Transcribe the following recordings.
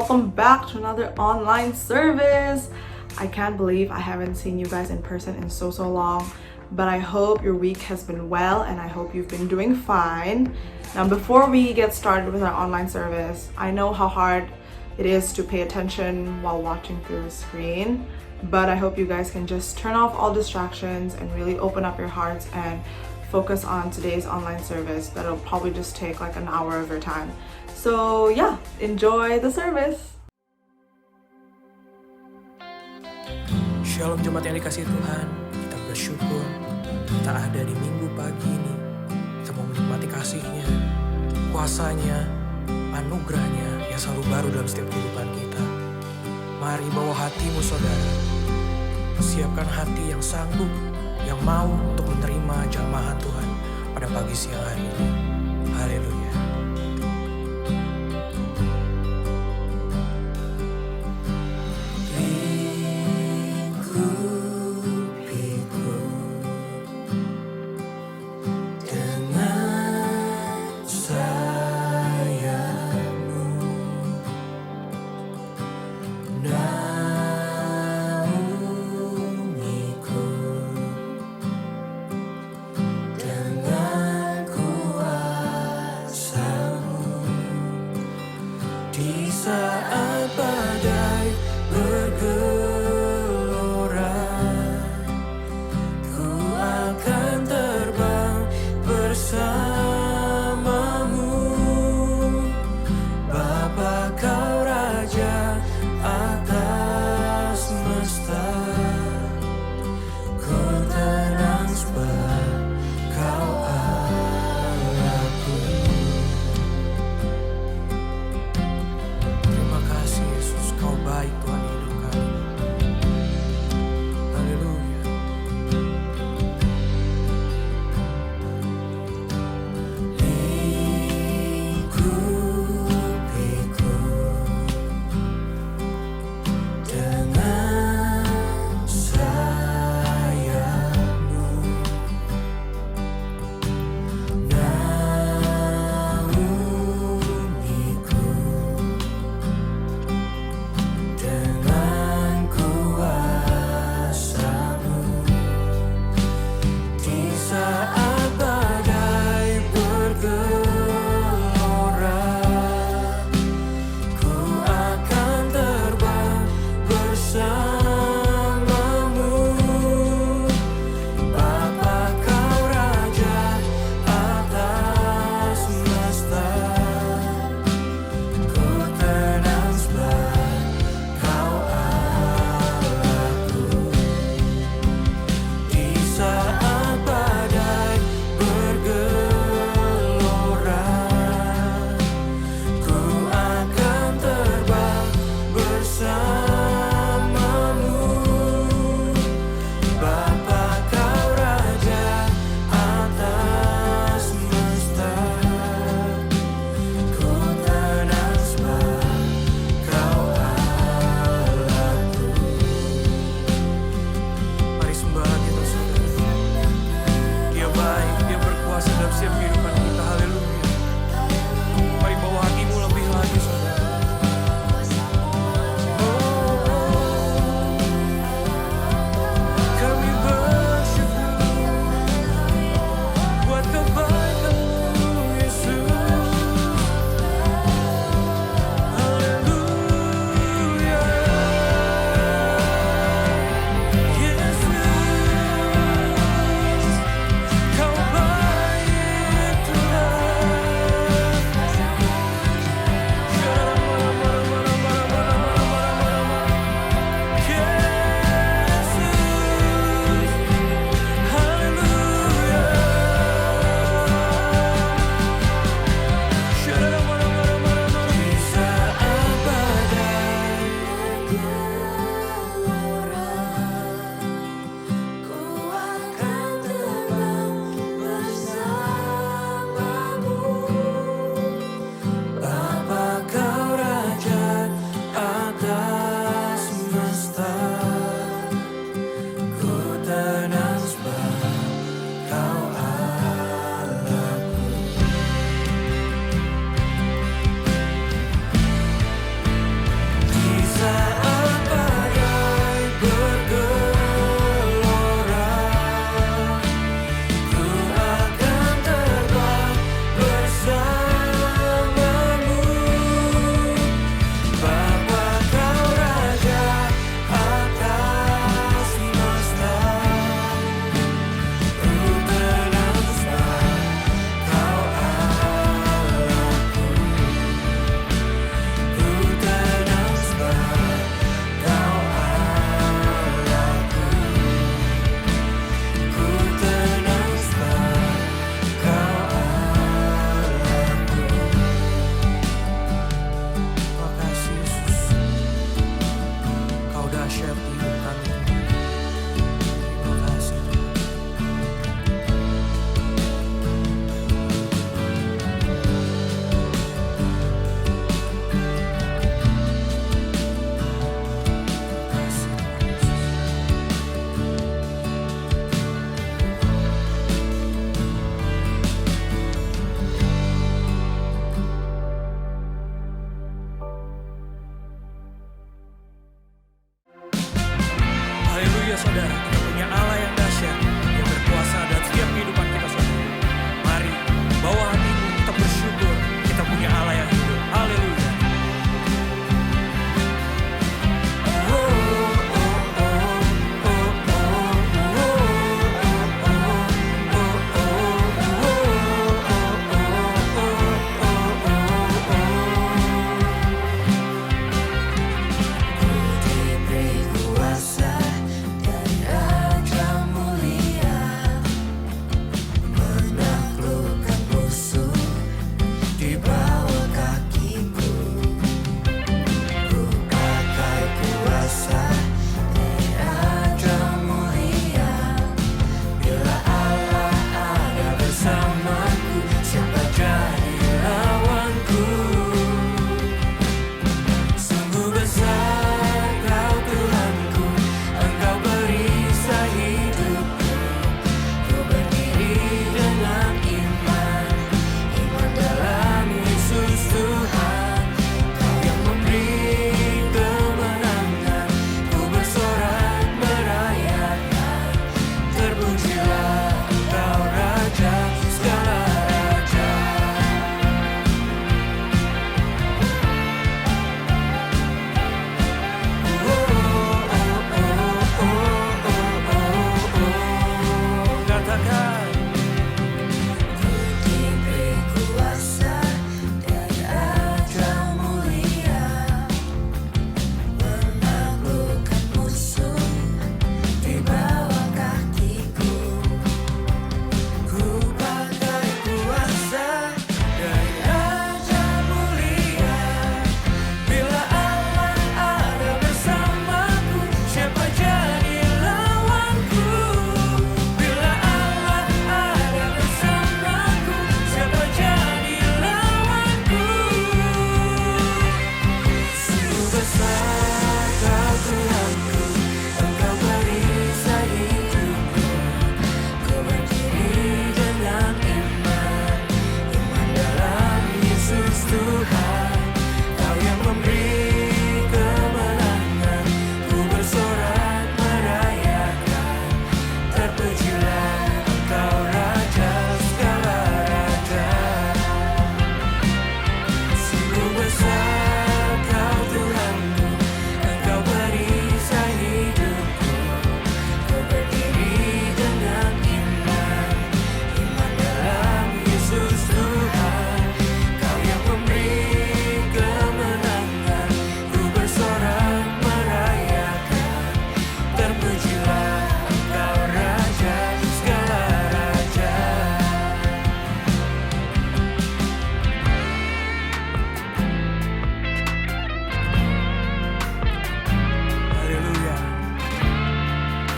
welcome back to another online service. I can't believe I haven't seen you guys in person in so long, but I hope your week has been well and I hope you've been doing fine. Now, before we get started with our online service, I know how hard it is to pay attention while watching through the screen, but I hope you guys can just turn off all distractions and really open up your hearts and focus on today's online service that'll probably just take like an hour of your time. So yeah, enjoy the service. Shalom jemaat yang dikasihi Tuhan, kita bersyukur kita ada di minggu pagi ini. Kita mau menikmati kasih-Nya, kuasa-Nya, anugerah-Nya yang selalu baru dalam setiap kehidupan kita. Mari bawa hatimu saudara, persiapkan hati yang sanggup, yang mau untuk menerima jamahan Tuhan pada pagi siang hari ini. Haleluya. Haleluya saudara, kita punya Allah yang dahsyat, yang berkuasa dalam setiap kehidupan kita saudara. Mari, bawa hatimu, kita bersyukur, kita punya Allah yang hidup. Haleluya.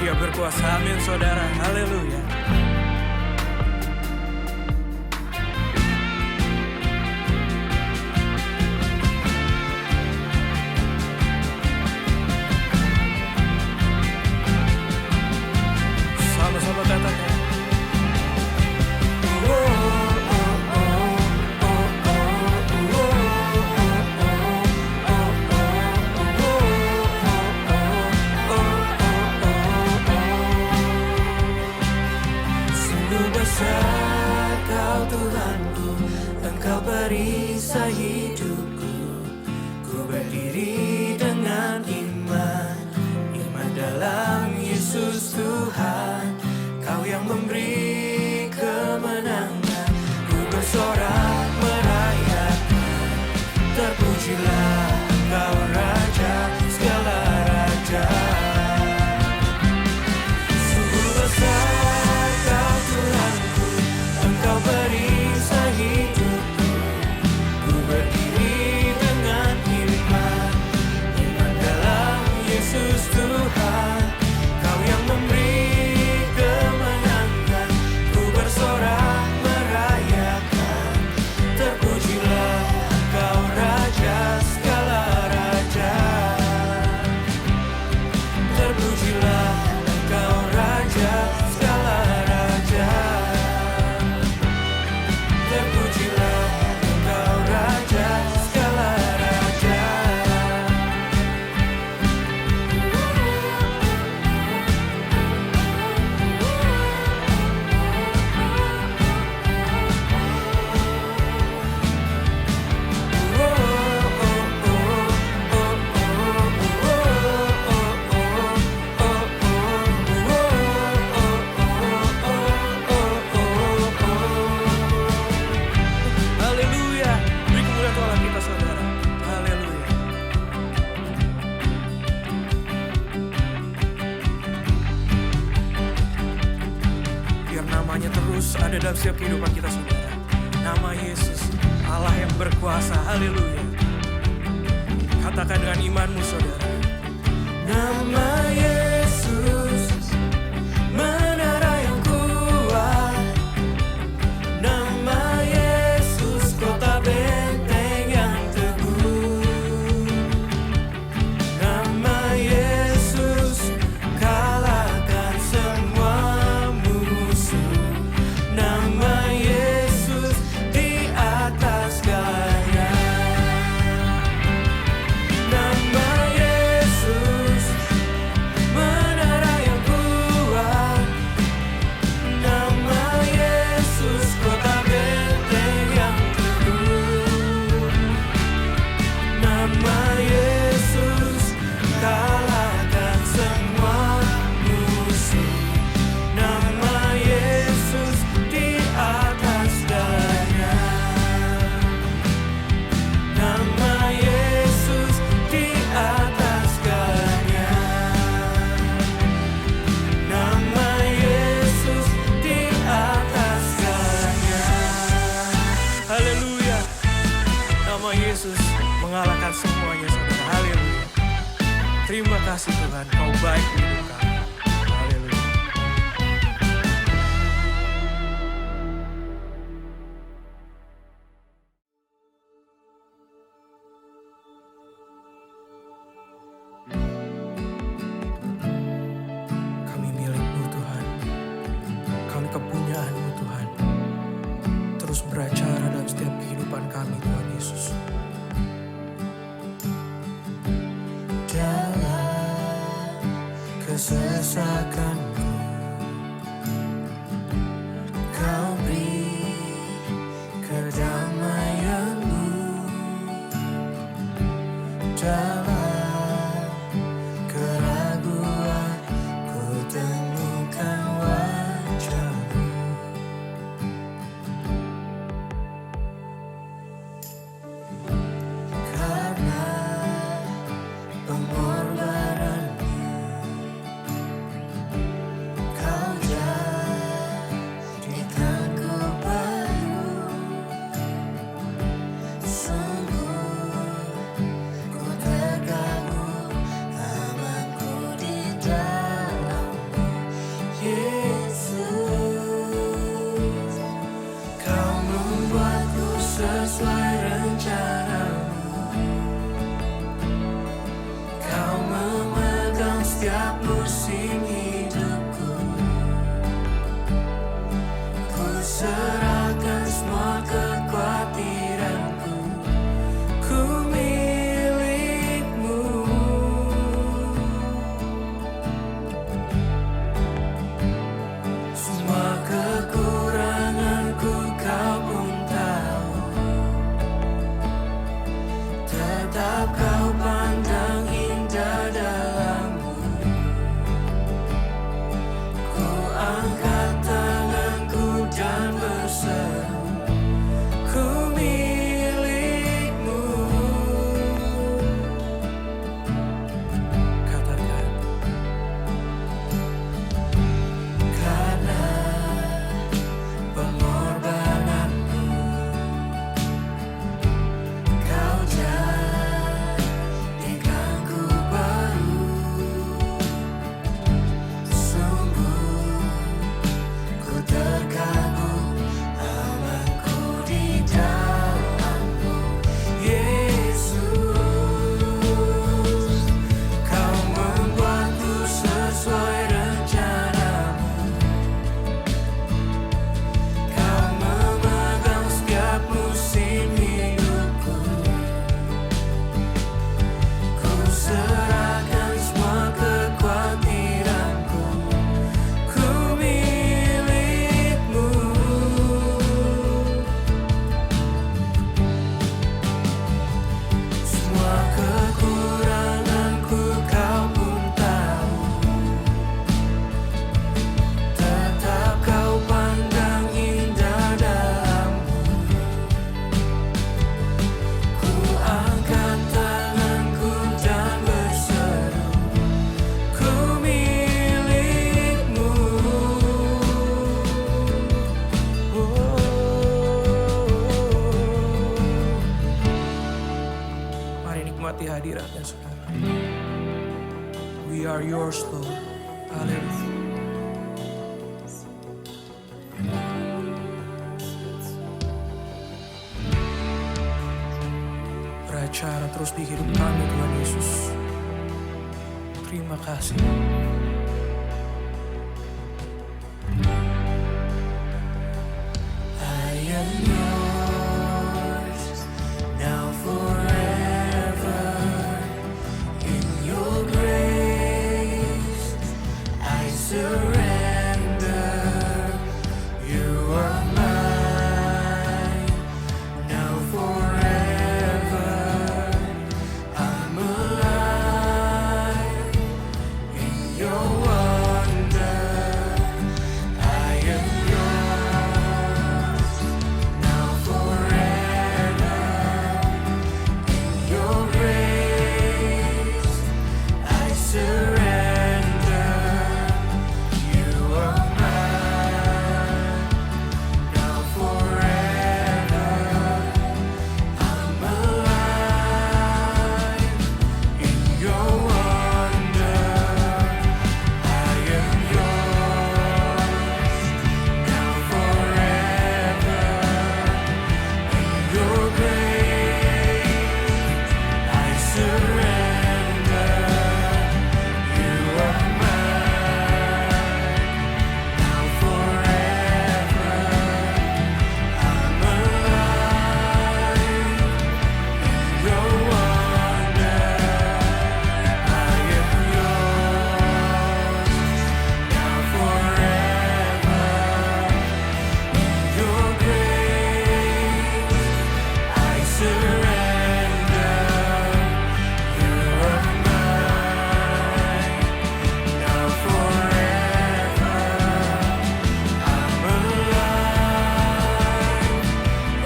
Dia berkuasa, amin saudara, haleluya. Sama-sama katakan. terus ada dalam setiap kehidupan kita saudara. Nama Yesus, Allah yang berkuasa, haleluya. Katakan dengan imanmu saudara. Nama Yesus, menara yang kuat. Nama Yesus, kota benteng yang teguh. Nama Yesus, kalahkan semua musuh. Nama Yesus di atas segalanya. Nama Yesus, menara yang kuat. Nama Yesus, kota benteng yang teguh. Nama Yesus, kalahkan semua musuh. Nama Yesus di atas segalanya. Nama Yesus di atas segalanya. Nama Yesus di atas segalanya. Haleluya. Nama Yesus mengalahkan semuanya saudara. Haleluya. Terima kasih Tuhan, Kau baik di hidup kami. Haleluya. Kami milik-Mu Tuhan. Kami kepunyaan-Mu Tuhan. Terus beracara dalam setiap kehidupan kami Tuhan Yesus. Dalam kesesakanku, Kau beri kedamaian-Mu. Dalam keraguan, ku temukan wajah-Mu. Karena pengorbanan-Mu, Kau jadikanku baru. Sungguh ku terkagum amanku di dalam-Mu, Yesus. Kau membuatku sesuai rencana-Mu. Kau memegang setiap musim hidupku. Ku serahkan semua kekhawatiranku. Ku milik-Mu. Semua kekuranganku Kau pun tahu. Tetap Kau pandang indah dalam-Mu. yours, Lord. Haleluya. Beracara terus di hidup kami, Tuhan Yesus. Terima kasih. I am yours, now forever. In your grace, I surrender. You are mine, now forever. I'm alive in your wonder. I am yours, now forever. In your grace, I surrender. You are mine, now forever. I'm alive in your wonder. I am yours, now forever. In your grace, I surrender. You are mine, now forever. I'm alive in your wonder. I am yours, now forever. In your grace, I surrender. You are mine, now forever. I'm alive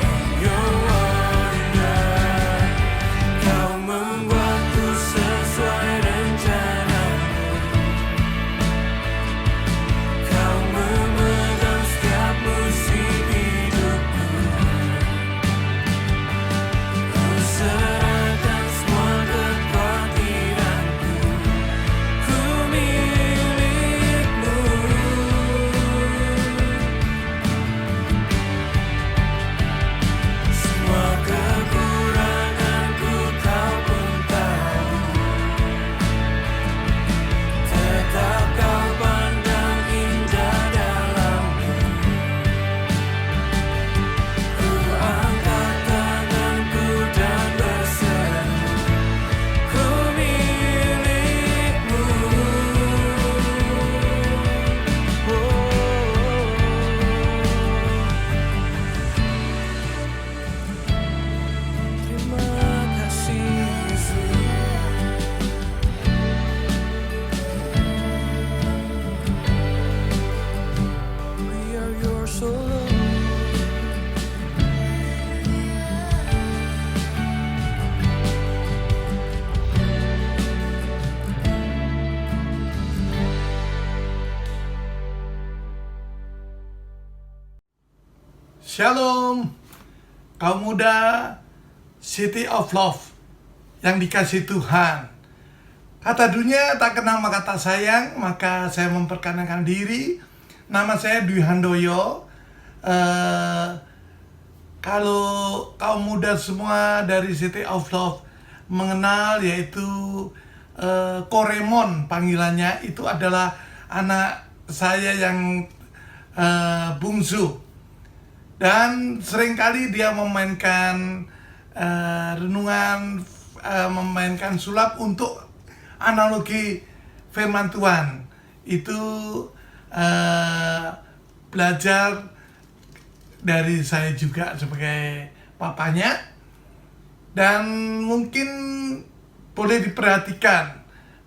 in your wonder. Kau membuatku sesuai rencanamu. Kau memegang setiap musim hidupku. Ku serahkan semua kekhawatiranku. Ku milikmu. Semua kekuranganku kau pun tahu. Tetap kau pandang indah dalamku. Ku angkat tanganku dan berseru. Ku milikmu. Terima kasih, Yesus. We are yours, O Lord. Shalom, kaum muda City of Love yang dikasih Tuhan. Kata dunia tak kenal maka kata sayang, maka saya memperkenalkan diri. Nama saya Dwi Handoyo. Kalau kaum muda semua dari City of Love mengenal, yaitu Koremon panggilannya, itu adalah anak saya yang bungsu. Dan seringkali dia memainkan renungan, memainkan sulap untuk analogi firman Tuhan. Itu belajar dari saya juga sebagai papanya. Dan mungkin boleh diperhatikan,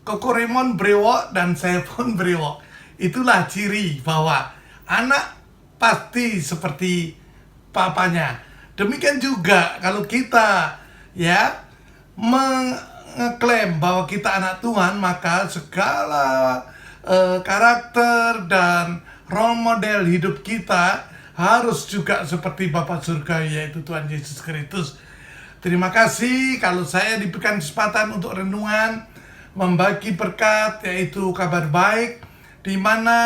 Kokoremon brewok dan saya pun brewok. Itulah ciri bahwa anak pasti seperti papanya. Demikian juga kalau kita mengklaim bahwa kita anak Tuhan, maka segala karakter dan role model hidup kita harus juga seperti Bapa Surga, yaitu Tuhan Yesus Kristus. Terima kasih kalau saya diberikan kesempatan untuk renungan membagi berkat, yaitu kabar baik, di mana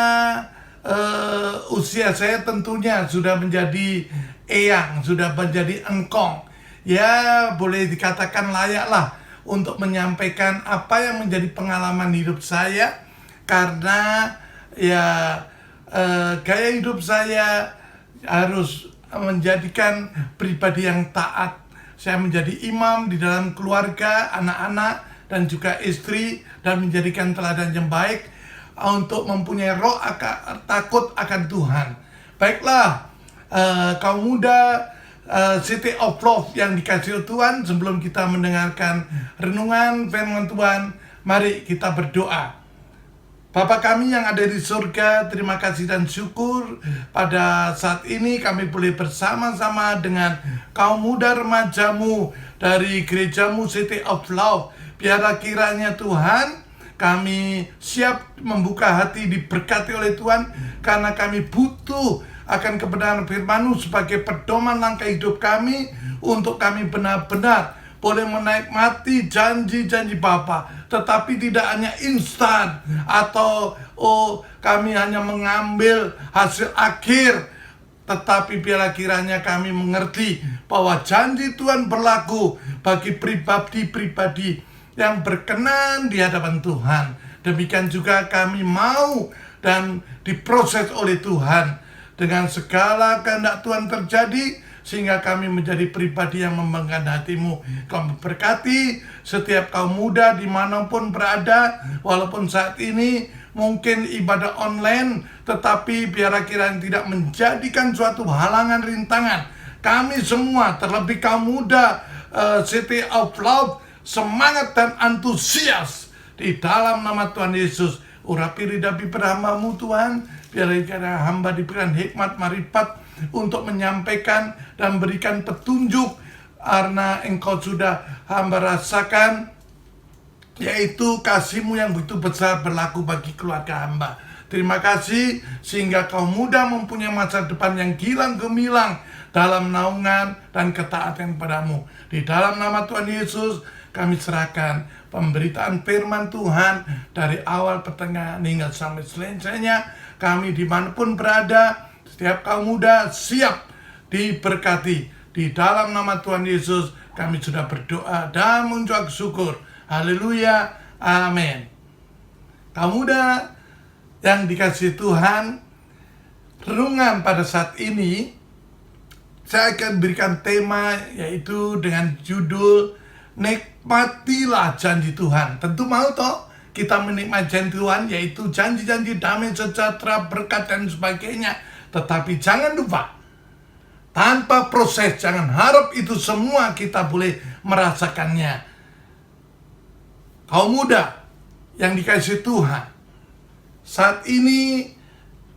usia saya tentunya sudah menjadi eyang, sudah menjadi engkong. Ya, boleh dikatakan layaklah untuk menyampaikan apa yang menjadi pengalaman hidup saya, karena ya gaya hidup saya harus menjadikan pribadi yang taat. Saya menjadi imam di dalam keluarga, anak-anak, dan juga istri, dan menjadikan teladan yang baik untuk mempunyai roh takut akan Tuhan. Baiklah, kaum muda City of Love yang dikasihi Tuhan, sebelum kita mendengarkan renungan firman Tuhan, mari kita berdoa. Bapa kami yang ada di surga, terima kasih dan syukur pada saat ini kami boleh bersama-sama dengan kaum muda remajamu dari gerejamu City of Love. Biarlah kiranya Tuhan, kami siap membuka hati, diberkati oleh Tuhan, karena kami butuh akan kebenaran firman-Mu sebagai pedoman langkah hidup kami, untuk kami benar-benar boleh menikmati janji-janji Bapa, tetapi tidak hanya instan, atau kami hanya mengambil hasil akhir, tetapi biarlah kiranya kami mengerti bahwa janji Tuhan berlaku bagi pribadi-pribadi yang berkenan di hadapan Tuhan. Demikian juga kami mau dan diproses oleh Tuhan dengan segala kehendak Tuhan terjadi, sehingga kami menjadi pribadi yang membanggakan hati-Mu. Kau memberkati setiap kaum muda dimanapun berada, walaupun saat ini mungkin ibadah online, tetapi biarlah kiranya tidak menjadikan suatu halangan rintangan. Kami semua, terlebih kaum muda City of Love, semangat dan antusias di dalam nama Tuhan Yesus. Urapi lidah bibir hamba-Mu Tuhan, biarlah hamba diberikan hikmat marifat untuk menyampaikan dan berikan petunjuk, karena Engkau sudah hamba rasakan, yaitu kasih-Mu yang begitu besar berlaku bagi keluarga hamba. Terima kasih sehingga kaum muda mempunyai masa depan yang gilang gemilang dalam naungan dan ketaatan padamu. Di dalam nama Tuhan Yesus kami serahkan pemberitaan firman Tuhan dari awal, pertengahan, hingga sampai selesainya. Kami dimanapun berada, setiap kaum muda siap diberkati. Di dalam nama Tuhan Yesus kami sudah berdoa dan mengucap syukur. Haleluya, amin. Kaum muda yang dikasihi Tuhan, renungan pada saat ini saya akan berikan tema, yaitu dengan judul nikmatilah janji Tuhan. Tentu mau toh kita menikmati janji Tuhan, yaitu janji-janji damai, sejahtera, berkat dan sebagainya. Tetapi jangan lupa, tanpa proses, jangan harap itu semua kita boleh merasakannya. Kaum muda yang dikasihi Tuhan, saat ini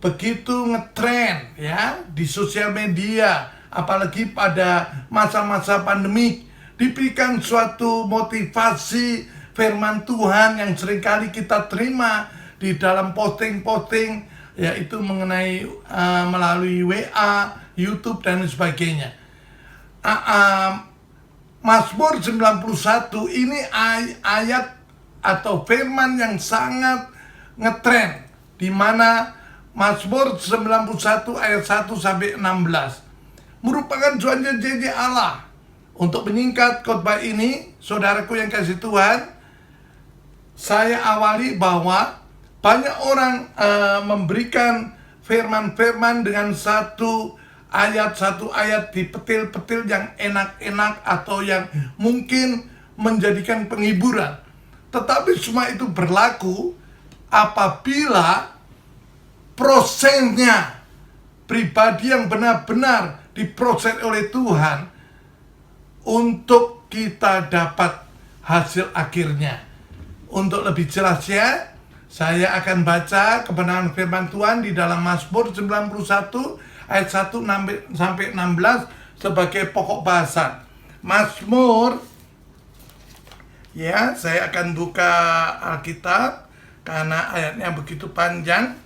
begitu ngetren ya di sosial media, apalagi pada masa-masa pandemik, diberikan suatu motivasi firman Tuhan yang seringkali kita terima di dalam posting-posting, yaitu mengenai melalui WA, YouTube dan sebagainya. Mazmur 91 ini ayat atau firman yang sangat ngetren, di mana Mazmur 91 ayat 1 sampai 16 merupakan janji Allah. Untuk menyingkat khotbah ini, saudaraku yang kasih Tuhan, saya awali bahwa banyak orang memberikan firman-firman dengan satu ayat dipetil-petil yang enak-enak atau yang mungkin menjadikan penghiburan. Tetapi semua itu berlaku apabila prosesnya, pribadi yang benar-benar diproses oleh Tuhan untuk kita dapat hasil akhirnya. Untuk lebih jelasnya, saya akan baca kebenaran firman Tuhan di dalam Mazmur 91 ayat 1 sampai 16 sebagai pokok bahasan. Mazmur, ya, saya akan buka Alkitab karena ayatnya begitu panjang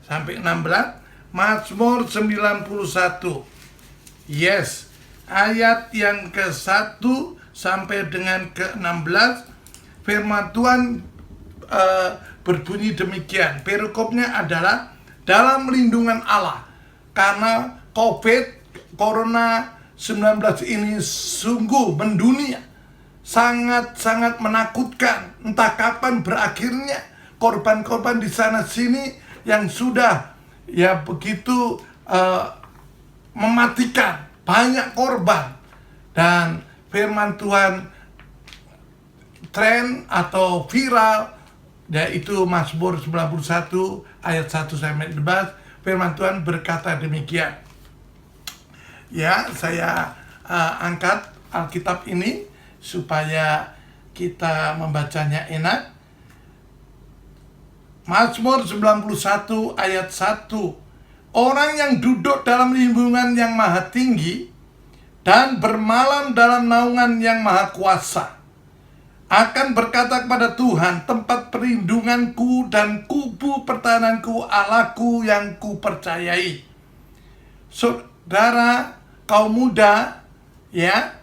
sampai 16. Mazmur 91. Yes, ayat yang ke-1 sampai dengan ke-16, firman Tuhan berbunyi demikian. Perikopnya adalah dalam lindungan Allah. Karena Corona 19 ini sungguh mendunia, sangat-sangat menakutkan. Entah kapan berakhirnya. Korban-korban di sana sini yang sudah ya begitu mematikan, banyak korban. Dan firman Tuhan tren atau viral, yaitu Mazmur 91 ayat 1-11, firman Tuhan berkata demikian. Ya, saya angkat Alkitab ini supaya kita membacanya enak. Mazmur 91 ayat 1. Orang yang duduk dalam lindungan yang maha tinggi dan bermalam dalam naungan yang maha kuasa akan berkata kepada Tuhan, tempat perlindunganku dan kubu pertahananku, Allahku yang kupercayai. Saudara, kaum muda, ya,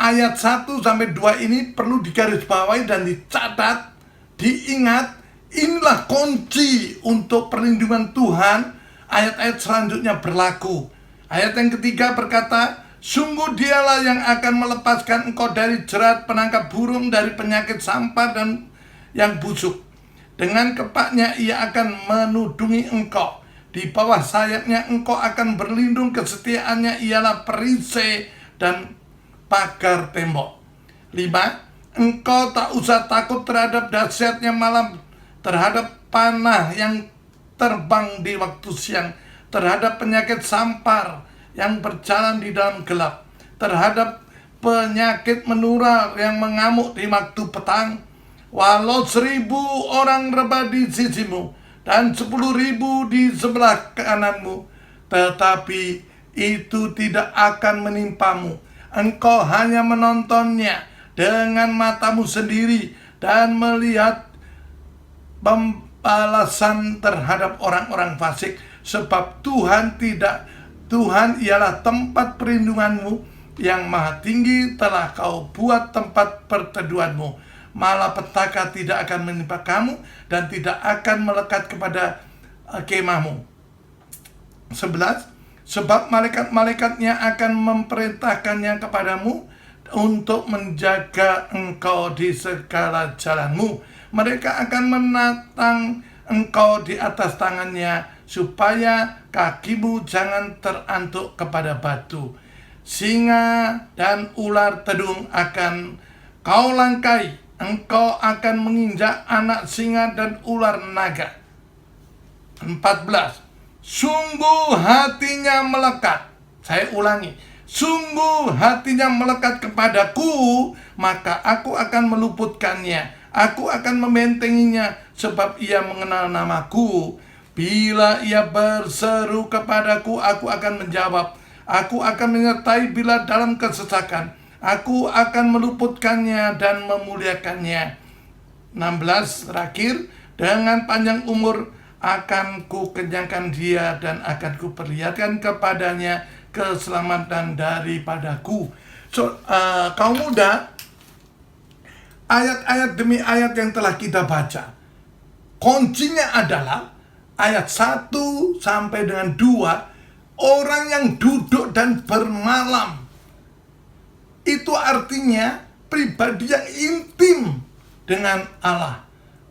ayat 1-2 ini perlu digarisbawahi dan dicatat, diingat. Inilah kunci untuk perlindungan Tuhan. Ayat-ayat selanjutnya berlaku. Ayat yang ketiga berkata, sungguh dialah yang akan melepaskan engkau dari jerat penangkap burung, dari penyakit sampar dan yang busuk. Dengan kepaknya ia akan menudungi engkau. Di bawah sayapnya engkau akan berlindung, kesetiaannya ialah perisai dan pagar tembok. 5. Engkau tak usah takut terhadap dahsyatnya malam, terhadap panah yang terbang di waktu siang, terhadap penyakit sampar yang berjalan di dalam gelap, terhadap penyakit menular yang mengamuk di waktu petang. Walau 1.000 orang rebah di sisimu dan 10.000 di sebelah kananmu, tetapi itu tidak akan menimpamu. Engkau hanya menontonnya dengan matamu sendiri dan melihat pembalasan terhadap orang-orang fasik. Sebab Tuhan ialah tempat perlindunganmu, yang maha tinggi telah kau buat tempat perteduhanmu. Malapetaka tidak akan menimpa kamu dan tidak akan melekat kepada kemahmu. 11. Sebab malaikat-malaikatnya akan memerintahkannya kepadamu untuk menjaga engkau di segala jalanmu. Mereka akan menatang engkau di atas tangannya, supaya kakimu jangan terantuk kepada batu. Singa dan ular tedung akan kau langkai. Engkau akan menginjak anak singa dan ular naga. 14. Sungguh hatinya melekat. Saya ulangi. Sungguh hatinya melekat kepadaku, maka aku akan meluputkannya. Aku akan membentenginya, sebab ia mengenal namaku. Bila ia berseru kepadaku, aku akan menjawab. Aku akan menyertai bila dalam kesesakan. Aku akan meluputkannya dan memuliakannya. 16 terakhir. Dengan panjang umur akan ku kenyangkan dia, dan akan ku perlihatkan kepadanya keselamatan daripadaku. Kaum muda, ayat-ayat demi ayat yang telah kita baca, kuncinya adalah ayat 1 sampai dengan 2. Orang yang duduk dan bermalam, itu artinya pribadi yang intim dengan Allah.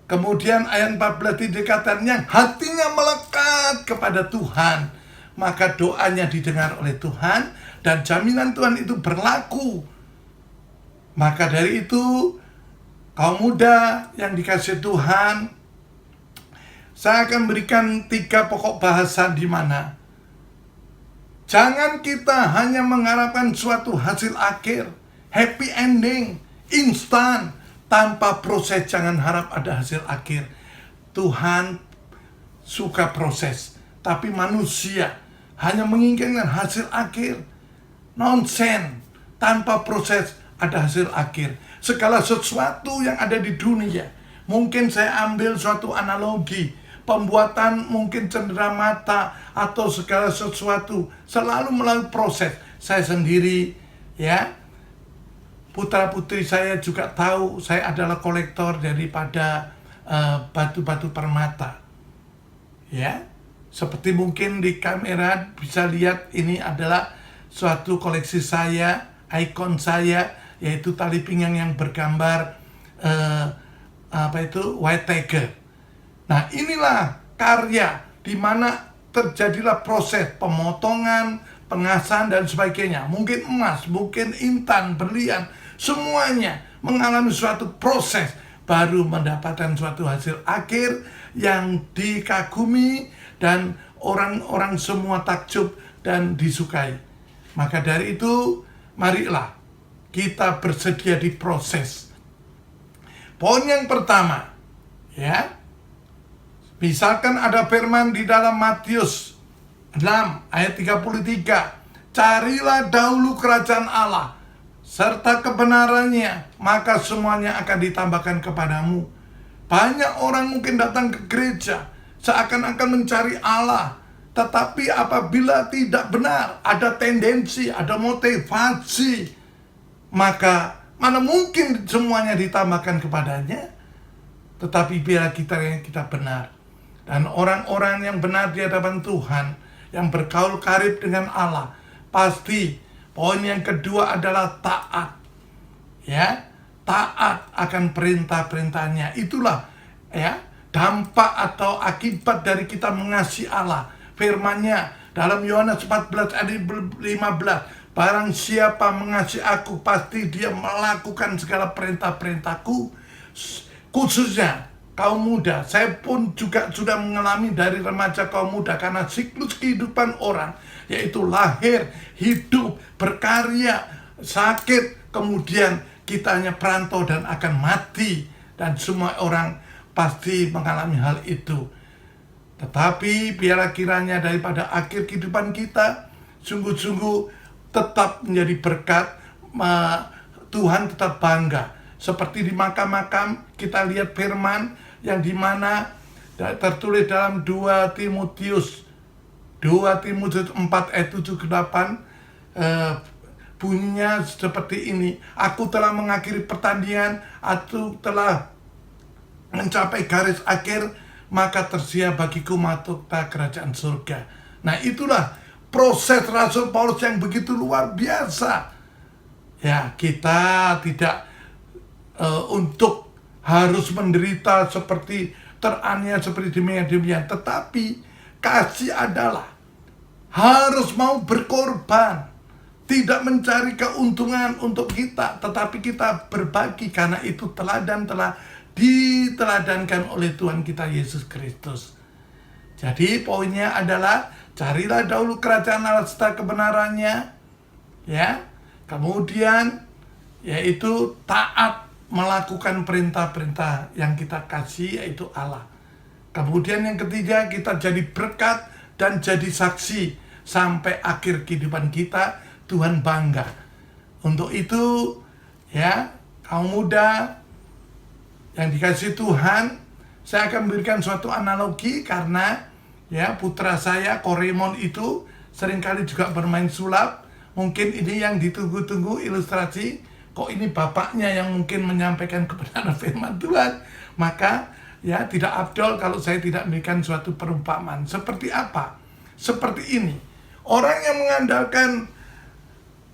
Kemudian ayat 14 dikatakan yang hatinya melekat kepada Tuhan, maka doanya didengar oleh Tuhan dan jaminan Tuhan itu berlaku. Maka dari itu, kaum muda yang dikasihi Tuhan, saya akan berikan 3 pokok bahasan di mana jangan kita hanya mengharapkan suatu hasil akhir, happy ending, instan, tanpa proses. Jangan harap ada hasil akhir. Tuhan suka proses, tapi manusia hanya menginginkan hasil akhir. Nonsen, tanpa proses ada hasil akhir. Segala sesuatu yang ada di dunia, mungkin saya ambil suatu analogi, pembuatan mungkin cenderamata atau segala sesuatu selalu melalui proses. Saya sendiri, ya, putra-putri saya juga tahu saya adalah kolektor daripada batu-batu permata. Ya, seperti mungkin di kamera bisa lihat, ini adalah suatu koleksi saya, ikon saya, yaitu tali pinggang yang bergambar white tiger. Nah, inilah karya di mana terjadilah proses pemotongan, pengasahan dan sebagainya. Mungkin emas, mungkin intan, berlian, semuanya mengalami suatu proses baru mendapatkan suatu hasil akhir yang dikagumi dan orang-orang semua takjub dan disukai. Maka dari itu, marilah kita bersedia diproses. Poin yang pertama, ya, misalkan ada firman di dalam Matius 6 ayat 33, carilah dahulu kerajaan Allah serta kebenarannya, maka semuanya akan ditambahkan kepadamu. Banyak orang mungkin datang ke gereja seakan-akan mencari Allah, tetapi apabila tidak benar, ada tendensi, ada motivasi, maka mana mungkin semuanya ditambahkan kepadanya. Tetapi biar kita benar, dan orang-orang yang benar di hadapan Tuhan, yang bergaul karib dengan Allah, pasti poin yang kedua adalah taat. Ya, taat akan perintah-perintahnya. Itulah ya dampak atau akibat dari kita mengasihi Allah. Firman-Nya dalam Yohanes 14 ayat 15, barang siapa mengasihi aku, pasti dia melakukan segala perintah-perintahku. Khususnya kaum muda, saya pun juga sudah mengalami dari remaja kaum muda, karena siklus kehidupan orang, yaitu lahir, hidup, berkarya, sakit, kemudian kita hanya perantau dan akan mati, dan semua orang pasti mengalami hal itu. Tetapi biarlah kiranya daripada akhir kehidupan kita sungguh-sungguh tetap menjadi berkat, Tuhan tetap bangga. Seperti di makam-makam kita lihat firman yang dimana tertulis dalam 2 Timotius 4 ayat 7-8, bunyinya seperti ini, aku telah mengakhiri pertandingan, aku telah mencapai garis akhir, maka tersedia bagiku masuk ke kerajaan surga. Nah, itulah proses Rasul Paulus yang begitu luar biasa. Ya, kita tidak untuk harus menderita seperti teraniaya seperti demikian, tetapi kasih adalah harus mau berkorban, tidak mencari keuntungan untuk kita, tetapi kita berbagi, karena itu teladan telah diteladankan oleh Tuhan kita Yesus Kristus. Jadi poinnya adalah carilah dahulu kerajaan Allah serta kebenarannya, ya. Kemudian yaitu taat melakukan perintah-perintah yang kita kasih, yaitu Allah. Kemudian yang ketiga, kita jadi berkat dan jadi saksi sampai akhir kehidupan kita. Tuhan bangga. Untuk itu, ya, kaum muda yang dikasih Tuhan, saya akan memberikan suatu analogi, karena ya putra saya Koremon itu seringkali juga bermain sulap. Mungkin ini yang ditunggu-tunggu ilustrasi, kok ini bapaknya yang mungkin menyampaikan kebenaran firman Tuhan. Maka ya tidak afdol kalau saya tidak memberikan suatu perumpamaan. Seperti apa? Seperti ini. Orang yang mengandalkan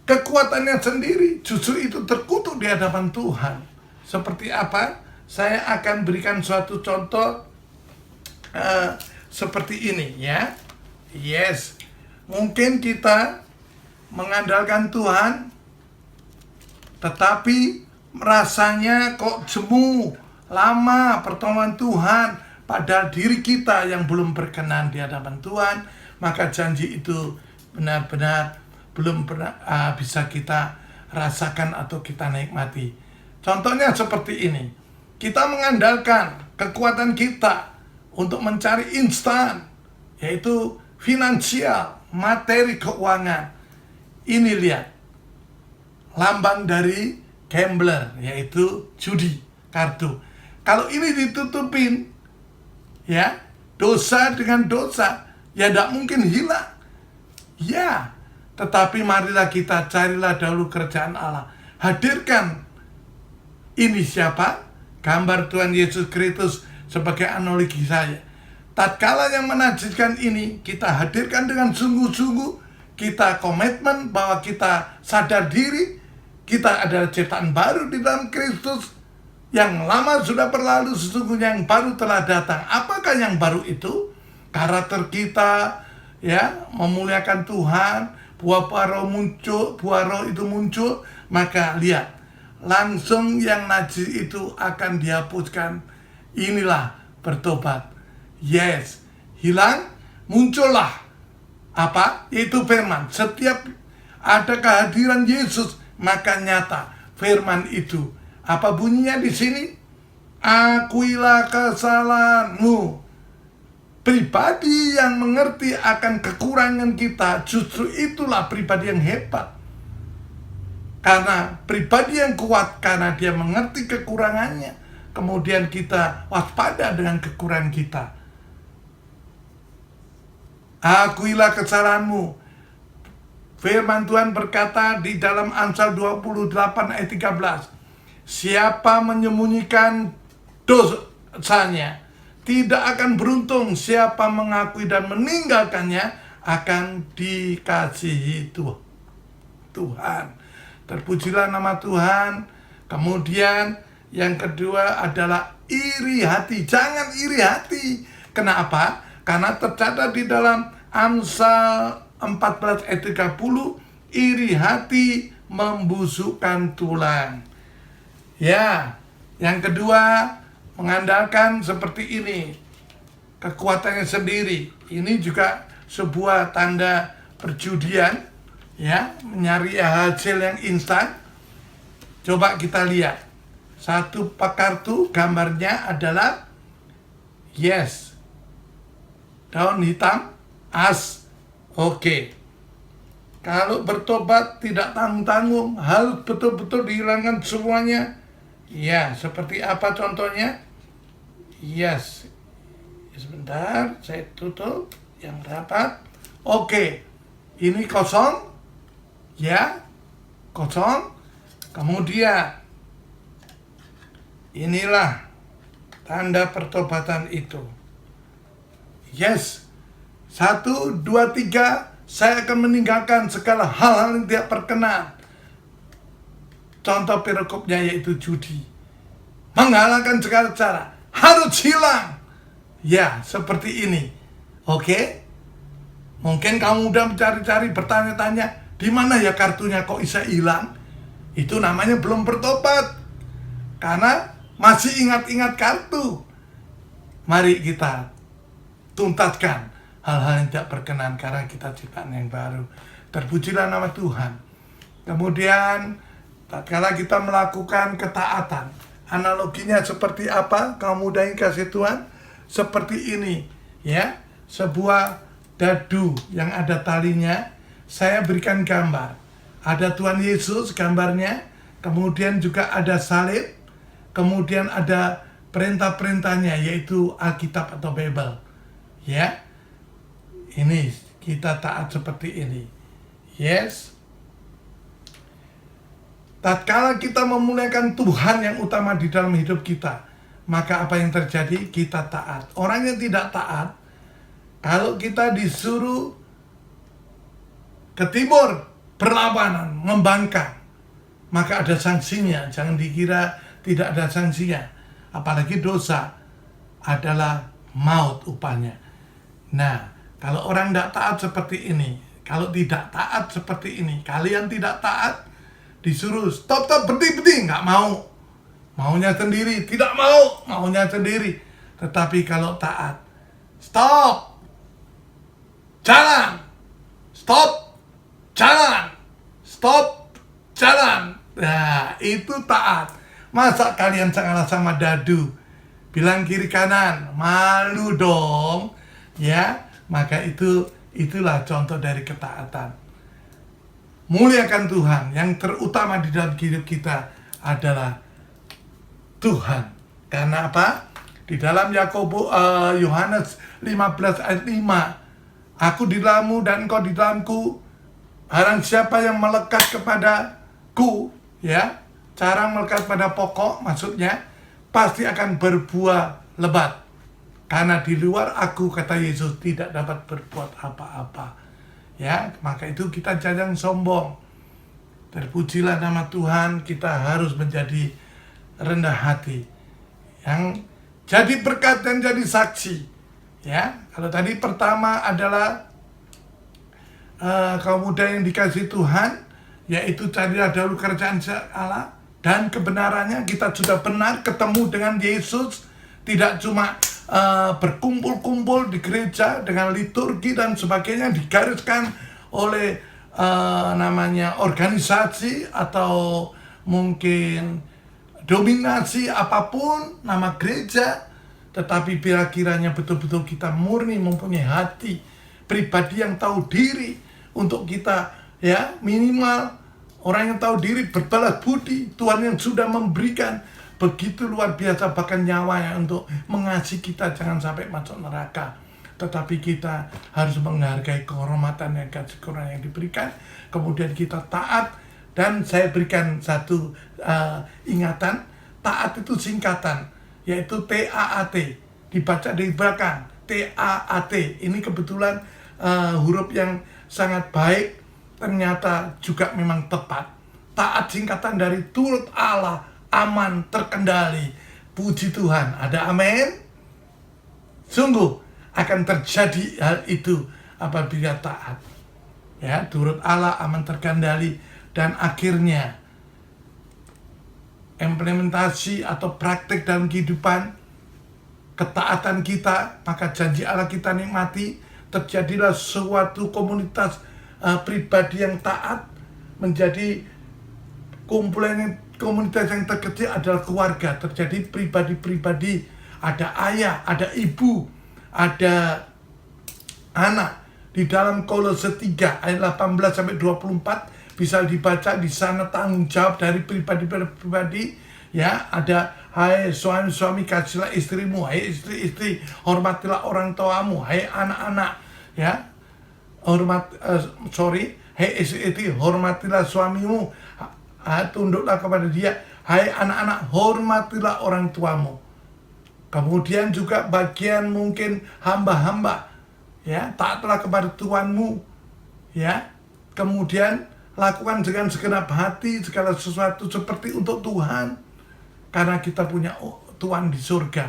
kekuatannya sendiri justru itu terkutuk di hadapan Tuhan. Seperti apa? Saya akan berikan suatu contoh seperti ini, ya. Yes. Mungkin kita mengandalkan Tuhan, tetapi rasanya kok jemu, lama pertolongan Tuhan pada diri kita yang belum berkenan di hadapan Tuhan, maka janji itu benar-benar belum pernah bisa kita rasakan atau kita nikmati. Contohnya seperti ini, kita mengandalkan kekuatan kita untuk mencari instan, yaitu finansial, materi keuangan. Ini lihat, lambang dari gambler, yaitu judi, kartu. Kalau ini ditutupin, ya, dosa dengan dosa, ya tidak mungkin hilang. Ya, tetapi marilah kita carilah dahulu kerajaan Allah. Hadirkan ini siapa? Gambar Tuhan Yesus Kristus sebagai analogi saya. Tatkala yang menajiskan ini kita hadirkan dengan sungguh-sungguh, kita komitmen bahwa kita sadar diri, kita adalah ciptaan baru di dalam Kristus. Yang lama sudah berlalu, sesungguhnya yang baru telah datang. Apakah yang baru itu? Karakter kita, ya, memuliakan Tuhan, buah roh muncul, buah roh itu muncul, maka lihat, langsung yang najis itu akan dihapuskan. Inilah bertobat. Yes, hilang, muncullah apa? Itu firman. Setiap ada kehadiran Yesus, maka nyata firman itu. Apa bunyinya di sini? Akuilah kesalahanmu. Pribadi yang mengerti akan kekurangan kita, justru itulah pribadi yang hebat. Karena pribadi yang kuat, karena dia mengerti kekurangannya. Kemudian kita waspada dengan kekurangan kita. Akuilah kesalahanmu. Firman Tuhan berkata di dalam Amsal 28 ayat 13. Siapa menyembunyikan dosanya tidak akan beruntung. Siapa mengakui dan meninggalkannya akan dikasihi Tuhan. Terpujilah nama Tuhan. Kemudian yang kedua adalah iri hati. Jangan iri hati. Kenapa? Karena tercatat di dalam Amsal 14 ayat 30, iri hati membusukkan tulang. Ya, yang kedua mengandalkan seperti ini, kekuatannya sendiri. Ini juga sebuah tanda perjudian, ya, mencari hasil yang instan. Coba kita lihat. Satu kartu gambarnya adalah yes, daun hitam, as. Oke. Kalau bertobat tidak tanggung-tanggung, harus betul-betul dihilangkan semuanya. Ya, seperti apa contohnya? Yes. Sebentar, saya tutup yang rapat. Oke. Ini kosong. Ya. Kosong. Kemudian inilah tanda pertobatan itu. Yes. 1, 2, 3, saya akan meninggalkan segala hal-hal yang tidak berkenan. Contoh perikopnya yaitu judi. Menghalalkan segala cara. Harus hilang. Ya, seperti ini. Oke? Mungkin kamu udah mencari-cari, bertanya-tanya, di mana ya kartunya kok bisa hilang? Itu namanya belum bertobat. Karena masih ingat-ingat kartu. Mari kita tuntaskan hal-hal yang tidak berkenan karena kita ciptaan yang baru. Terpujilah nama Tuhan. Kemudian tatkala kita melakukan ketaatan, analoginya seperti apa? Kamu mudah yang kasih Tuhan seperti ini, ya. Sebuah dadu yang ada talinya. Saya berikan gambar. Ada Tuhan Yesus gambarnya, kemudian juga ada salib, kemudian ada perintah-perintahnya yaitu Alkitab atau Bible. Ya. Ini kita taat seperti ini. Yes. Tatkala kita memuliakan Tuhan yang utama di dalam hidup kita, maka apa yang terjadi? Kita taat. Orang yang tidak taat, kalau kita disuruh ke timur, berlawanan, membangkang, maka ada sanksinya. Jangan dikira tidak ada sanksinya. Apalagi dosa adalah maut upahnya. Nah, kalau orang tidak taat seperti ini, kalau tidak taat seperti ini, kalian tidak taat, disuruh stop, berhenti, nggak mau. Maunya sendiri, tidak mau, maunya sendiri. Tetapi kalau taat, stop, jalan, stop, jalan, stop, jalan. Nah, itu taat. Masa kalian kalah sama dadu? Bilang kiri kanan, malu dong, ya. Maka itulah contoh dari ketaatan. Muliakan Tuhan. Yang terutama di dalam hidup kita adalah Tuhan. Karena apa? Di dalam Yohanes 15 ayat 5, aku di dalammu dan engkau di dalamku, barang siapa yang melekat kepadaku, ya, cara melekat pada pokok maksudnya pasti akan berbuah lebat. Karena di luar aku, kata Yesus, tidak dapat berbuat apa-apa. Ya, maka itu kita jangan sombong. Terpujilah nama Tuhan, kita harus menjadi rendah hati. Yang jadi berkat dan jadi saksi. Ya, kalau tadi pertama adalah kaum muda yang dikasihi Tuhan, yaitu carilah dahulu kerajaan Allah dan kebenarannya. Kita sudah benar ketemu dengan Yesus, tidak cuma berkumpul-kumpul di gereja dengan liturgi dan sebagainya digariskan oleh namanya organisasi atau mungkin dominasi apapun nama gereja, tetapi bila kiranya betul-betul kita murni mempunyai hati pribadi yang tahu diri, untuk kita ya minimal orang yang tahu diri berbalas budi. Tuhan yang sudah memberikan begitu luar biasa bahkan nyawanya untuk mengasihi kita, jangan sampai masuk neraka. Tetapi kita harus menghargai kehormatan yang kasih kurang yang diberikan, kemudian kita taat. Dan saya berikan satu ingatan, taat itu singkatan, yaitu TAAT, dibaca di belakang, TAAT. Ini kebetulan huruf yang sangat baik, ternyata juga memang tepat. Taat singkatan dari turut Allah, aman, terkendali. Puji Tuhan, ada amin? Sungguh akan terjadi hal itu apabila taat. Ya, turut Allah, aman, terkendali. Dan akhirnya implementasi atau praktek dalam kehidupan ketaatan kita, maka janji Allah kita nikmati. Terjadilah suatu komunitas pribadi yang taat, menjadi kumpulan komunitas yang terkecil adalah keluarga. Terjadi pribadi-pribadi, ada ayah, ada ibu, ada anak. Di dalam Kolose 3 ayat 18-24 bisa dibaca di sana tanggung jawab dari pribadi-pribadi. Ya, ada hai suami-suami kasihlah istrimu, hai istri-istri hormatilah orang tuamu, hai anak-anak ya hai istri-istri hormatilah suamimu, tunduklah kepada dia, hai anak-anak hormatilah orang tuamu. Kemudian juga bagian mungkin hamba-hamba, ya taatlah kepada Tuhanmu, ya kemudian lakukan dengan segenap hati segala sesuatu seperti untuk Tuhan, karena kita punya Tuhan di surga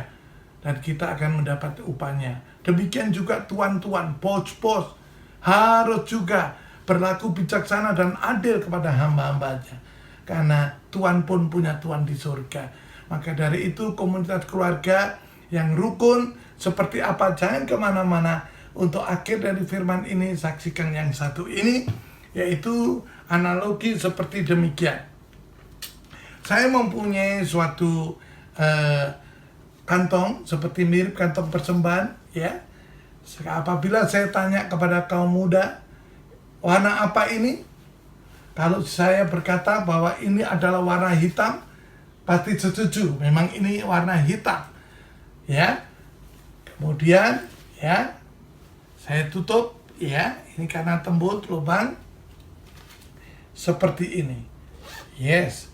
dan kita akan mendapat upahnya. Demikian juga tuan-tuan, bos-bos harus juga berlaku bijaksana dan adil kepada hamba-hambanya, karena Tuhan pun punya Tuhan di surga. Maka dari itu komunitas keluarga yang rukun seperti apa, jangan kemana-mana. Untuk akhir dari firman ini, saksikan yang satu ini, yaitu analogi seperti demikian. Saya mempunyai suatu kantong seperti mirip kantong persembahan, ya. Apabila saya tanya kepada kaum muda, warna apa ini? Kalau saya berkata bahwa ini adalah warna hitam, pasti setuju. Memang ini warna hitam, ya. Kemudian, ya, saya tutup, ya. Ini karena tembus lubang seperti ini. Yes.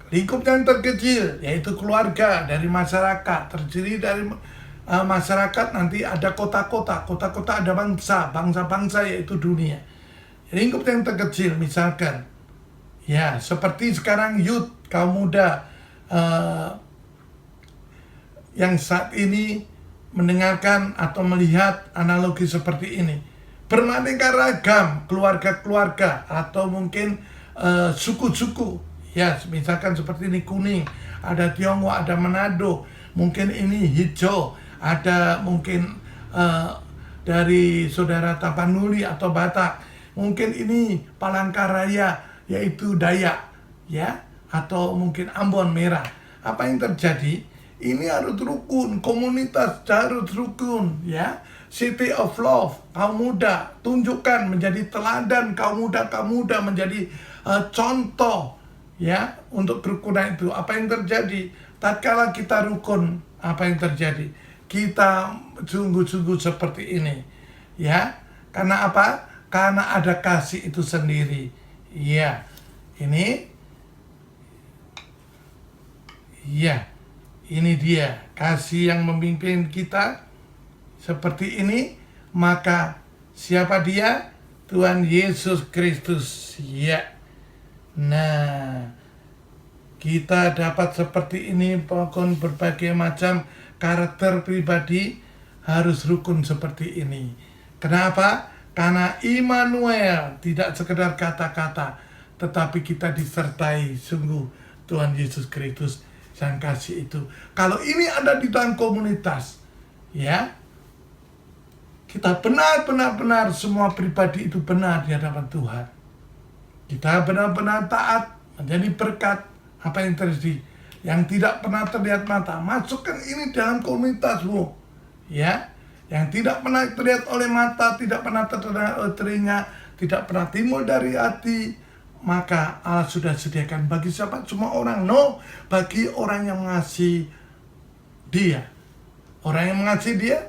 Lingkup yang terkecil yaitu keluarga dari masyarakat, terdiri dari masyarakat, nanti ada kota-kota, kota-kota ada bangsa, bangsa-bangsa yaitu dunia. Lingkup yang terkecil misalkan, ya seperti sekarang youth, kaum muda yang saat ini mendengarkan atau melihat analogi seperti ini. Beraneka ragam keluarga-keluarga atau mungkin suku-suku. Ya, misalkan seperti ini kuning, ada Tionghoa, ada Manado, mungkin ini hijau, ada mungkin dari saudara Tapanuli atau Batak, mungkin ini Palangkaraya yaitu Dayak, ya, atau mungkin Ambon merah. Apa yang terjadi? Ini harus rukun, komunitas harus rukun, ya. City of Love, kaum muda, tunjukkan menjadi teladan, kaum muda menjadi contoh, ya, untuk kerukunan itu. Apa yang terjadi? Tatkala kita rukun, apa yang terjadi? Kita sungguh-sungguh seperti ini, ya. Karena apa? Karena ada kasih itu sendiri. Ya, ini, ya, Ini dia kasih yang memimpin kita seperti ini. Maka siapa dia? Tuhan Yesus Kristus. Ya. Nah, kita dapat seperti ini, pokoknya berbagai macam karakter pribadi harus rukun seperti ini. Kenapa? Karena Immanuel tidak sekedar kata-kata, tetapi kita disertai sungguh Tuhan Yesus Kristus yang kasih itu. Kalau ini ada di dalam komunitas, ya, kita benar-benar semua pribadi itu benar di hadapan Tuhan. Kita benar-benar taat, menjadi berkat. Apa yang terjadi? Yang tidak pernah terlihat mata, masukkan ini dalam komunitasmu, ya. Yang tidak pernah terlihat oleh mata, tidak pernah terdengar oleh telinga, tidak pernah timbul dari hati, maka Allah sudah sediakan bagi siapa? Semua orang. No, bagi orang yang mengasihi Dia. Orang yang mengasihi Dia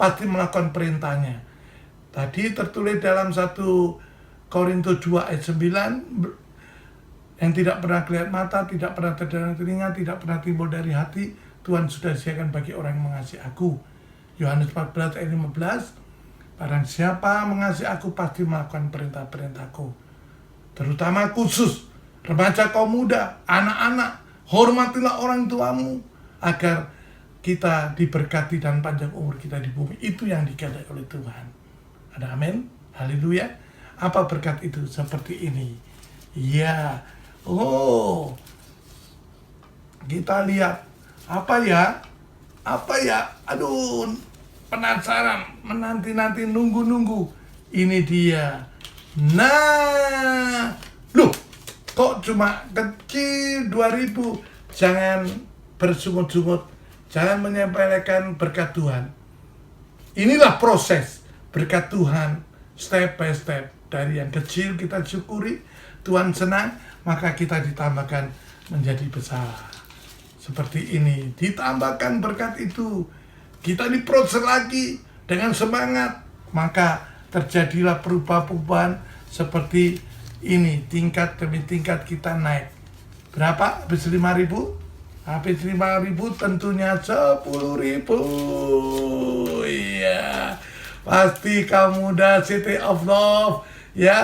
pasti melakukan perintahnya. Tadi tertulis dalam 1 Korintus 2 ayat 9, yang tidak pernah kelihatan mata, tidak pernah terdengar telinga, tidak pernah timbul dari hati, Tuhan sudah sediakan bagi orang yang mengasihi Aku. Yohanes 14 ayat 15, barang siapa mengasihi Aku pasti melakukan perintah-perintahku. Terutama khusus remaja, kaum muda, anak-anak, hormatilah orang tuamu agar kita diberkati dan panjang umur kita di bumi. Itu yang dikehendaki oleh Tuhan. Ada amin? Haleluya. Apa berkat itu? Seperti ini. Ya. Oh. Kita lihat. Apa ya? Aduh. Penasaran. Menanti-nanti, nunggu-nunggu. Ini dia. Nah. Loh. Kok cuma kecil 2.000? Jangan bersungut-sungut. Jangan menyepelekan berkat Tuhan. Inilah proses berkat Tuhan, step by step. Dari yang kecil kita syukuri, Tuhan senang, maka kita ditambahkan menjadi besar. Seperti ini, ditambahkan berkat itu. Kita diproses lagi dengan semangat, maka terjadilah perubahan-perubahan seperti ini. Tingkat demi tingkat kita naik. Berapa? Habis 5.000? Habis 5.000 tentunya 10.000. Iya. Pasti kamu udah City of Love. Ya.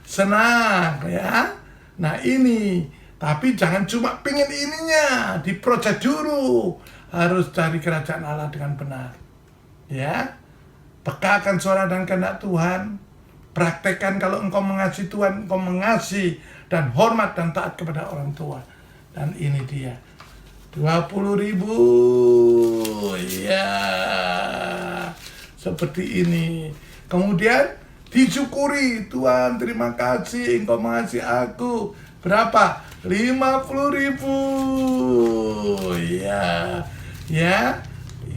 Senang ya. Nah ini. Tapi jangan cuma pingin ininya. Diproses dulu. Harus cari kerajaan Allah dengan benar. Ya. Pekakan suara dan kehendak Tuhan. Praktekkan kalau engkau mengasihi Tuhan. Engkau mengasihi dan hormat dan taat kepada orang tua. Dan ini dia 20.000. Ya. Seperti ini. Kemudian disyukuri. Tuhan terima kasih engkau mengasihi aku. Berapa? 50.000. Ya. Ya.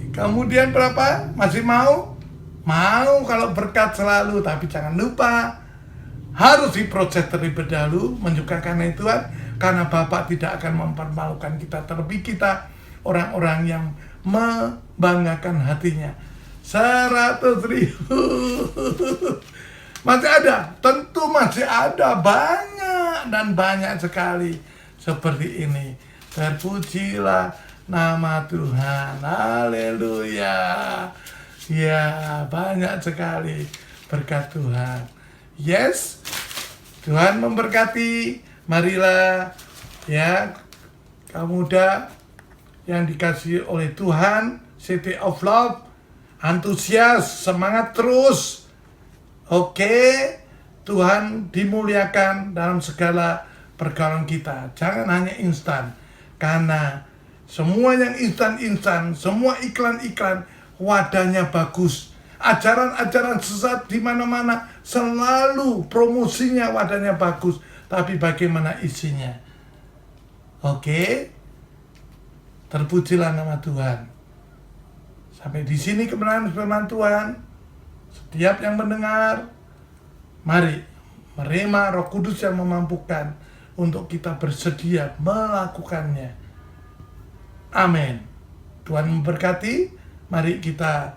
Kemudian berapa? Masih mau? Mau kalau berkat selalu. Tapi jangan lupa harus diproses terlebih dahulu. Menyukakan Tuhan. Karena Bapak tidak akan mempermalukan kita, terlebih kita orang-orang yang membanggakan hatinya. 100.000. Masih ada? Tentu masih ada. Banyak dan banyak sekali. Seperti ini. Terpujilah nama Tuhan. Haleluya. Ya, banyak sekali berkat Tuhan. Yes. Tuhan memberkati. Marilah ya kaum muda yang dikasihi oleh Tuhan, City of Love, antusias, semangat terus. Oke, Tuhan dimuliakan dalam segala pergaulan kita. Jangan hanya instan, karena semua yang instan-instan, semua iklan-iklan, wadahnya bagus. Ajaran-ajaran sesat di mana-mana selalu promosinya wadahnya bagus. Tapi bagaimana isinya? Oke. Terpujilah nama Tuhan. Sampai di sini kebenaran firman Tuhan. Setiap yang mendengar, mari menerima Roh Kudus yang memampukan untuk kita bersedia melakukannya. Amin. Tuhan memberkati. Mari kita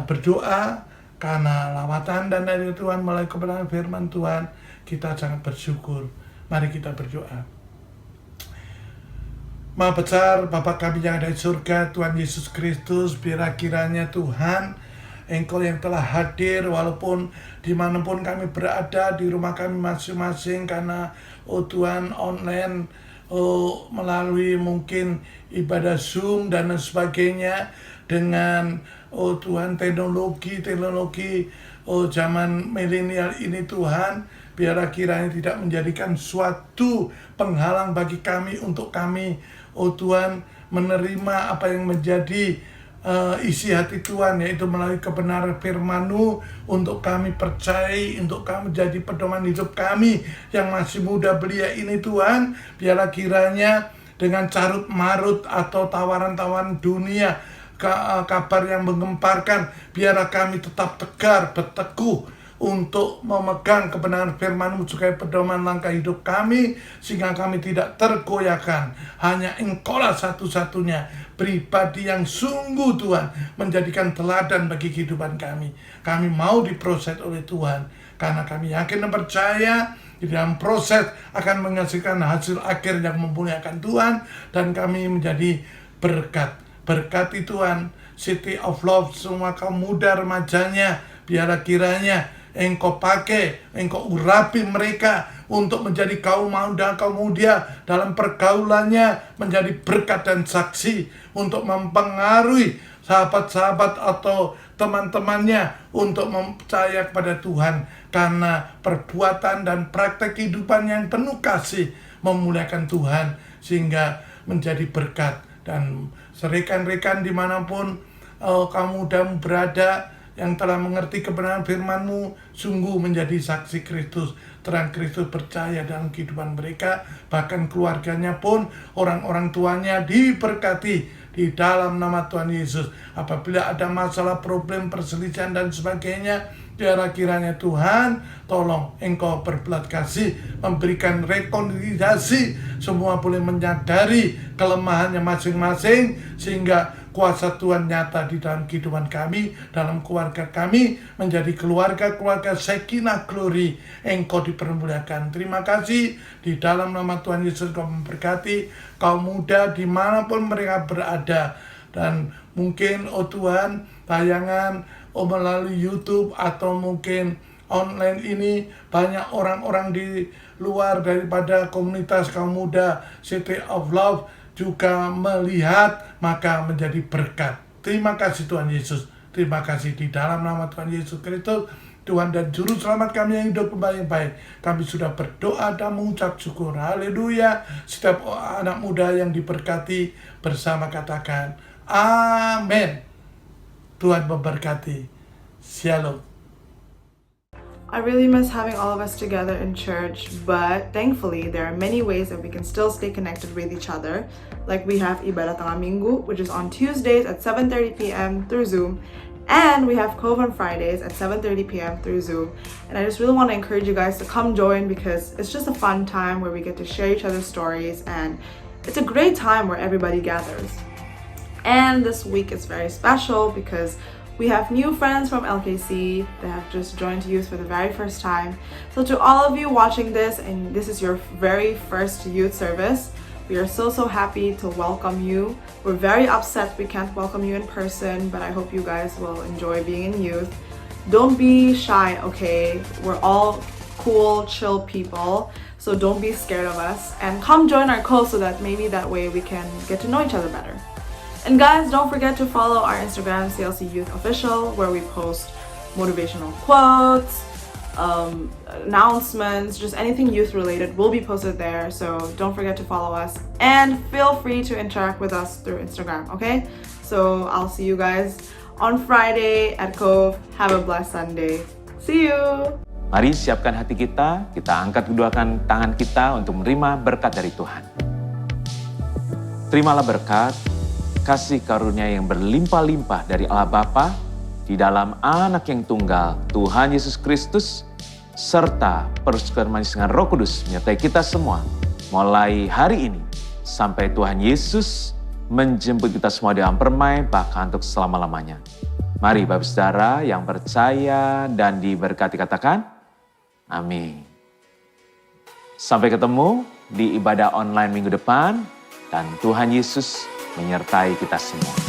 berdoa karena lawatan dan dari Tuhan melalui kebenaran firman Tuhan. Kita sangat bersyukur. Mari kita berdoa. Maha besar Bapa kami yang ada di surga, Tuhan Yesus Kristus, biarlah kiranya Tuhan, Engkau yang telah hadir walaupun dimanapun kami berada, di rumah kami masing-masing, karena Tuhan online, melalui mungkin ibadah Zoom dan sebagainya, dengan Tuhan teknologi zaman milenial ini Tuhan, biarlah kiranya tidak menjadikan suatu penghalang bagi kami untuk kami, Tuhan, menerima apa yang menjadi isi hati Tuhan, yaitu melalui kebenaran firman-Mu, untuk kami percayai, untuk kami jadi pedoman hidup kami yang masih muda belia ini Tuhan. Biarlah kiranya dengan carut marut atau tawaran-tawaran dunia, kabar yang menggemparkan, biarlah kami tetap tegar, berteguh untuk memegang kebenaran firman-Mu sebagai pedoman langkah hidup kami, sehingga kami tidak tergoyahkan. Hanya Engkaulah satu-satunya pribadi yang sungguh Tuhan menjadikan teladan bagi kehidupan kami. Kami mau diproses oleh Tuhan, karena kami yakin dan percaya di dalam proses akan menghasilkan hasil akhir yang memuliakan Tuhan, dan kami menjadi berkat. Berkati Tuhan City of Love, semua kaum muda remajanya, biarlah kiranya Engkau pakai, Engkau urapi mereka untuk menjadi kaum muda dalam pergaulannya, menjadi berkat dan saksi untuk mempengaruhi sahabat-sahabat atau teman-temannya untuk percaya kepada Tuhan, karena perbuatan dan praktek kehidupan yang penuh kasih memuliakan Tuhan, sehingga menjadi berkat. Dan rekan-rekan dimanapun kamu mudamu berada, yang telah mengerti kebenaran firman-Mu, sungguh menjadi saksi Kristus, terang Kristus percaya dalam kehidupan mereka, bahkan keluarganya pun, orang-orang tuanya diberkati di dalam nama Tuhan Yesus. Apabila ada masalah, problem, perselisihan dan sebagainya, biarlah kiranya Tuhan tolong Engkau berbelas kasih, memberikan rekonsiliasi, semua boleh menyadari kelemahannya masing-masing, sehingga kuasa Tuhan nyata di dalam kehidupan kami, dalam keluarga kami, menjadi keluarga-keluarga Shekinah Glory. Engkau dipermuliakan. Terima kasih, di dalam nama Tuhan Yesus Kau memberkati kaum muda dimanapun mereka berada. Dan mungkin Tuhan, tayangan melalui YouTube atau mungkin online ini, banyak orang-orang di luar daripada komunitas kaum muda City of Love juga melihat, maka menjadi berkat. Terima kasih Tuhan Yesus. Terima kasih di dalam nama Tuhan Yesus Kristus, Tuhan dan Juru Selamat kami yang hidup kembali yang baik. Kami sudah berdoa dan mengucap syukur. Haleluya. Setiap anak muda yang diberkati bersama katakan amin. Tuhan memberkati. Shalom. I really miss having all of us together in church, but thankfully there are many ways that we can still stay connected with each other. Like we have Ibadah Tengah Minggu, which is on Tuesdays at 7:30 p.m. through Zoom, and we have Cove on Fridays at 7:30 p.m. through Zoom. And I just really want to encourage you guys to come join, because it's just a fun time where we get to share each other's stories, and it's a great time where everybody gathers. And this week is very special because we have new friends from LKC that have just joined youth for the very first time. So to all of you watching this, and this is your very first youth service, we are so happy to welcome you. We're very upset we can't welcome you in person, but I hope you guys will enjoy being in youth. Don't be shy, okay? We're all cool, chill people, so don't be scared of us. And come join our call so that maybe that way we can get to know each other better. And guys, don't forget to follow our Instagram, CLC Youth Official, where we post motivational quotes, announcements, just anything youth related will be posted there. So don't forget to follow us, and feel free to interact with us through Instagram, okay? So I'll see you guys on Friday at Cove. Have a blessed Sunday. See you! Mari siapkan hati kita angkat keduakan tangan kita untuk menerima berkat dari Tuhan. Terimalah berkat, kasih karunia yang berlimpah-limpah dari Allah Bapa di dalam Anak yang tunggal, Tuhan Yesus Kristus, serta persekutuan manis dengan Roh Kudus menyertai kita semua mulai hari ini sampai Tuhan Yesus menjemput kita semua dalam permai, bahkan untuk selama-lamanya. Mari Bapak Saudara yang percaya dan diberkati katakan amin. Sampai ketemu di ibadah online minggu depan. Dan Tuhan Yesus menyertai kita semua.